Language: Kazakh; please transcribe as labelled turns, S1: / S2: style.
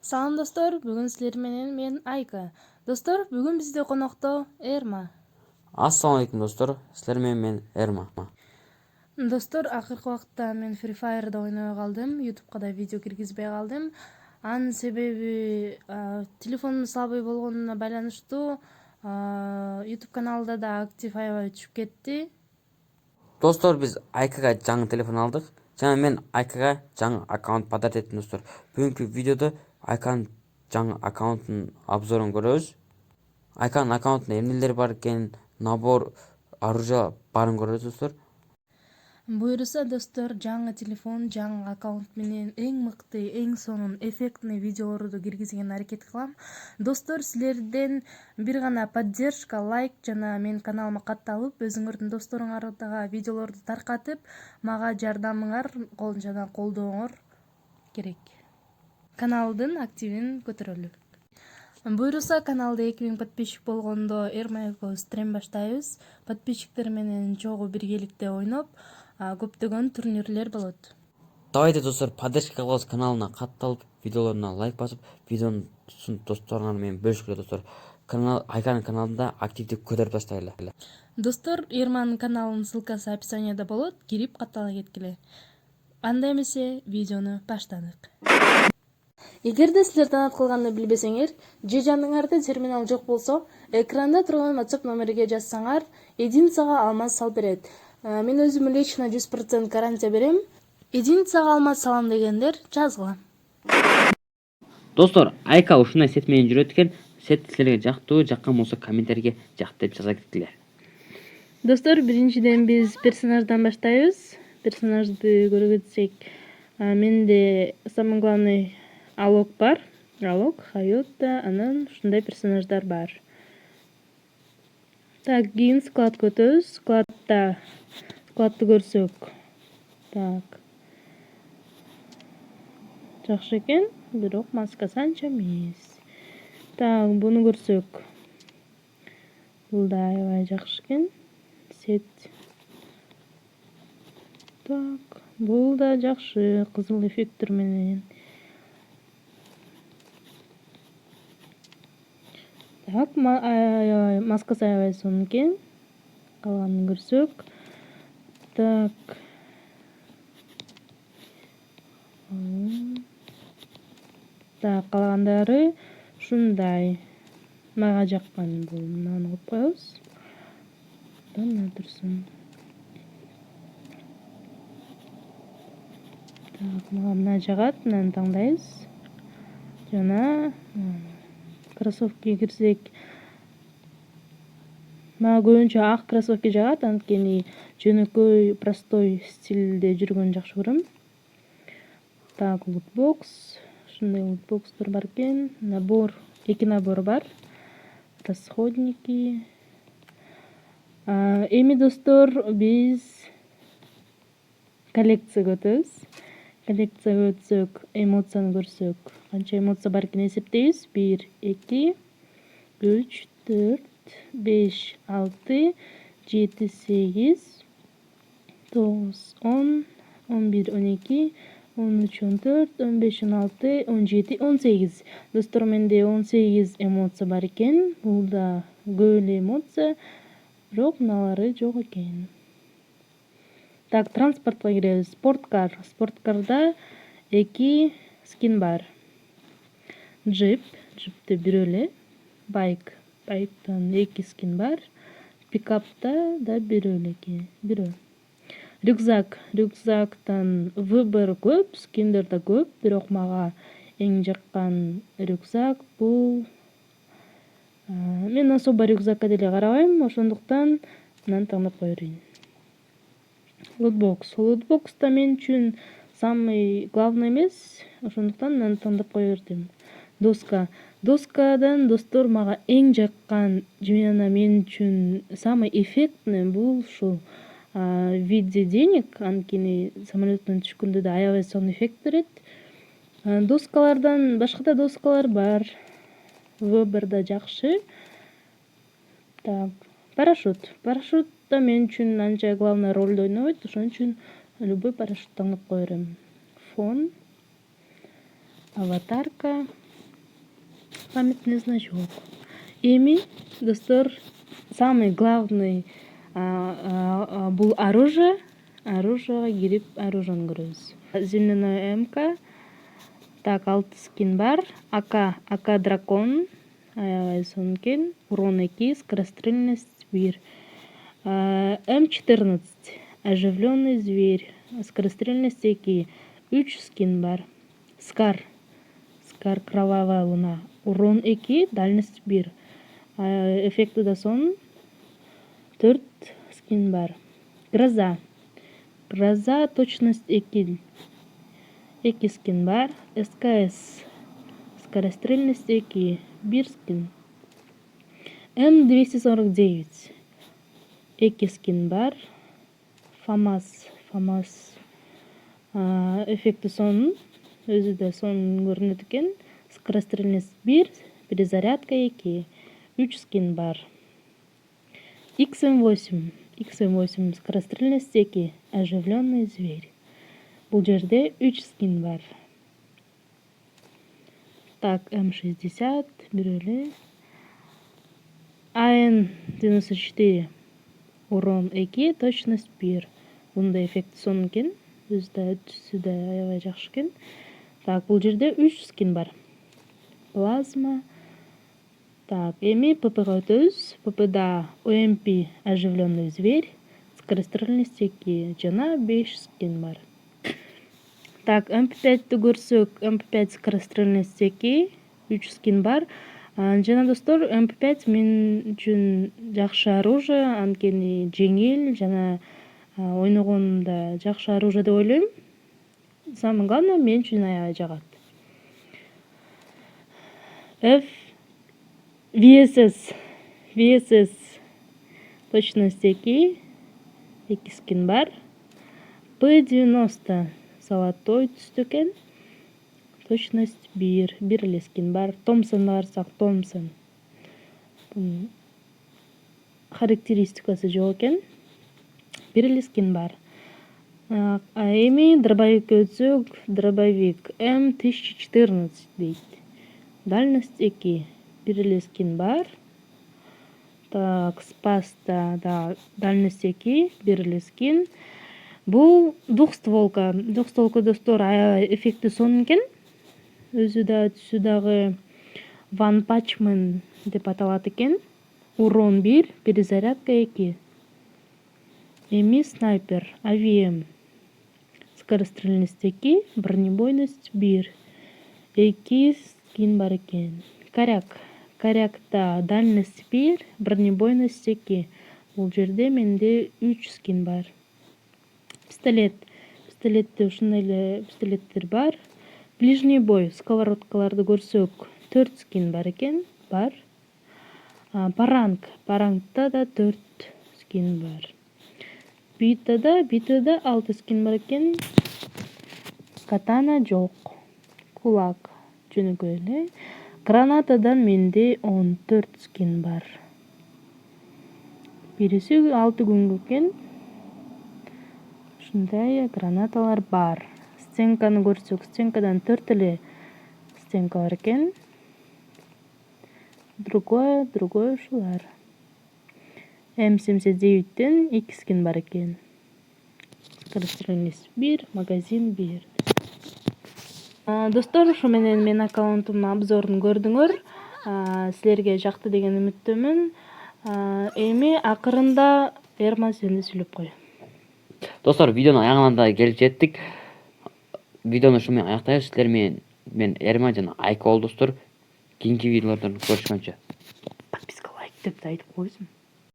S1: Салам достор, бүгүн силер менен мен Айка. Достор, бүгүн бизде конокто Эрма.
S2: Ассалам алейкум достор, силер менен мен Эрма.
S1: Достор, акыркы убакытта мен Free Fire'да ойной калдым, YouTube'га да видео киргизбей калдым. Анын себеби телефонум слабый болгонуна байланыштуу YouTube каналда да актив аябай түшүп кетти.
S2: Достор, биз Айкага жаңы телефон алдык жана мен Айкага жаңы аккаунт подарок эттим достор. Бүгүнкү видеодо Айканын жаңы аккаунтунун обзорун көрөбүз. Айканын аккаунтунда эмнелер бар экенин, набор, оружие баарын көрөбүз достор.
S1: Буюрса достор, жаңы телефон, жаңы аккаунт менен эң мыкты, эң сонун, эффектный видеолорду киргизген аракет кылам. Достор, силерден бир гана поддержка, лайк жана менин каналыма катталып, өзүңөрдүн досторуңарга видеолорду таркатып, мага жардамыңар жана колдооңор керек. Каналдын активин көтөрөлү. Буюрса, каналда 2000 подписчик болгондо Эрма экөөбүз трем баштайбыз. Подписчиктер менен чогуу биргеликте ойноп, көптөгөн турнирлер болот.
S2: Давайте достор, поддержка кылабыз, каналына катталып, видеолоруна лайк басып, видеонун досторуңар менен бөлүшкүлө достор. Айканын каналында активди көтөрүп таштайлы.
S1: Достор, Эрманын каналынын ссылкасы описанияда болот, кирип каттала кеткиле. Анда эмесе видеону баштадык. Эгерде силер донат кылганды билбесеңер, же жаныңарда терминал жок болсо, экранда турган WhatsApp номериге жазсаңар, единицага алмаз салып берет. Мен өзүм лично 100% гарантия берем. Единицага алмаз салам дегендер жазгыла.
S2: Достор, Айка ушундай сет менен жүрөт экен. Сет силерге жактуу, жаккан болсо комментарийге жакты деп жаза кеткиле.
S1: Достор, биринчиден биз персонаждан баштайбыз. Персонажды көрө кетсек, менде самый главный Алок бар. Алок, Хайота, анан ушундай персонаждар бар. Так, кийин складка өтөбүз. Складты көрсөк. Так. Жакшы экен, бирок маскасы анча эмес. Так, буну көрсөк. Бул да аябай жакшы экен. Сет. Так, бул да жакшы, кызыл эффекттер менен. Так, маскасы аябай сонун экен. Калганын көрсөк. Так. Так, калгандары ушундай. Мага жаккан бул. Мынаны коюп коебуз. Мына турсун. Так, мага мына жагат, мынаны таңдайбыз. Жана кроссовки кирсек, мага көбүнчө ак кроссовки жагат, анткени жөнөкөй, простой стилде жүргөнү жакшы көрөм. Так, лутбокс. Ушундай лутбокстор бар экен. Эки набор бар. Расходники. Эми достор, биз коллекцияга өтөбүз. Коллекцияга өтсөк, эмоцияны көрсөк, канча эмоция бар экенин эсептейбиз. 1, 2, 3, 4, 5, 6, 7, 8, 9, 10, 11, 12, 13, 14, 15, 16, 17, 18. Достор, менде 18 эмоция бар экен. Бул да көп эле эмоция, бирок мыналары жок экен. Так, транспортко киребиз. Спорткар. Спорткарда 2 скин бар. Джипте бирөө эле. Байктан 2 скин бар. Пикапта да бирөө эле экен. Рюкзактан выбор көп, скиндер да көп, бирок мага эң жаккан рюкзак бул. Мен особо рюкзакка деле карабайм, ошондуктан мынаны тандап кое берейин. Лутбокс да мен үчүн самый главный эмес, ошондуктан мынаны тандап кое бердим. Доскадан достор, мага эң жаккан жана мен үчүн самый эффектный бул ушул в виде денег, анткени самолеттон түшкөндө да аябай сонун эффект берет. Доскалардан башка да доскалар бар. Выбор да жакшы. Так, парашют да мен үчүн анча главный ролду ойнобойт, ошон үчүн любой парашют таңдап кое берем. Фон, аватарка. памятный значок. Эми, достор, самый главный бул оружие. Оружиега кирип, оружиені көрөбүз. Земляной МК. Так, 6 скин бар. АК дракон. Аябай сонун экен. Урон 2, скорострельность 1. М14. Оживленный зверь. Скорострельность 2. 3 скин бар. Скар кровавая луна. Урон 2, дальность 1. Эффекты да сонун. 4 скин бар. Гроза точность 2. 2 скин бар. СКС скорострельность 2. 1 скин. М249. 2 скин бар. ФАМАС эффекти сонун. Өзү да сонун көрүнөт экен. Скорострельность 1, перезарядка 2. 3 скин бар. XM8 скорострельность 2. Оживленный зверь. Бул жерде 3 скин бар. Так, М60 бир эле. АН-94 урон 2, точность 1. Бунда эффекти сонун экен. Өзү да түсү да аябай жакшы экен. Так, бул жерде 3 скин бар. Плазма. Так, эми ППга өтөбүз. ППда ОМП оживленный зверь. Скорострельность 2 жана 5 скин бар. Так, МП5 көрсөк, МП5 скорострельность 2, 3 скин бар. Жана достор, МП5 мен үчүн жакшы оружие, анткени жеңил жана ойногонда жакшы оружие деп ойлойм. Самое главное, мен үчүн аябай жагат. VSS точность 2 скин бар. П90 золотой түстү экен. Точность 1 эле скин бар. Томпсон барсак, Томпсон. Характеристикасы жок экен. 1 эле скин бар. Эми дробовикке өтсөк, дробовик М1014 дейт. Дальность 2. 1 эле скин бар. Так, Спаста да дальность 2, 1 эле скин. Бул двухстволка. Двухстволка достор аябай эффекти сонун экен. Өзү да түсү дагы One Punch Man деп аталат экен. Урон 1, перезарядка 2. Эми снайпер AVM. Скорострельность 2, бронебойность 1. 2 скин бар экен. Корякта дальность 1, бронебойность 2. Бул жерде менде 3 скин бар. Пистолетте ушундай эле пистолеттер бар. Ближний бой, сковородкаларды көрсөк, 4 скин бар экен. Парангта да 4 скин бар. Битада 6 скин бар экен. Катана жок. Кулак жөнөкөй эле. Гранатадан менде 14 скин бар. Бириси 6 күнгө экен. Ушундай гранаталар бар. Стенканы көрсөк, стенкадан 4 эле стенка бар экен. Другое ушулар. М79ден 2 скин бар экен. Скорострельность 1, магазин 1. Достор, ушу менен менин аккаунтумдун обзорун көрдүңөр. Силерге жакты деген үмүттөмүн. Эми акырында Эрман сени сүйлөп кой.
S2: Достор, видеонун аягына да келип жеттик. Видеону ушу менен аяктайбыз. Силер мен Эрман жана Айка болдуңуздар. Кийинки видеолордон көрүшкөнчө.
S1: Подписка, лайк деп айтып койсун.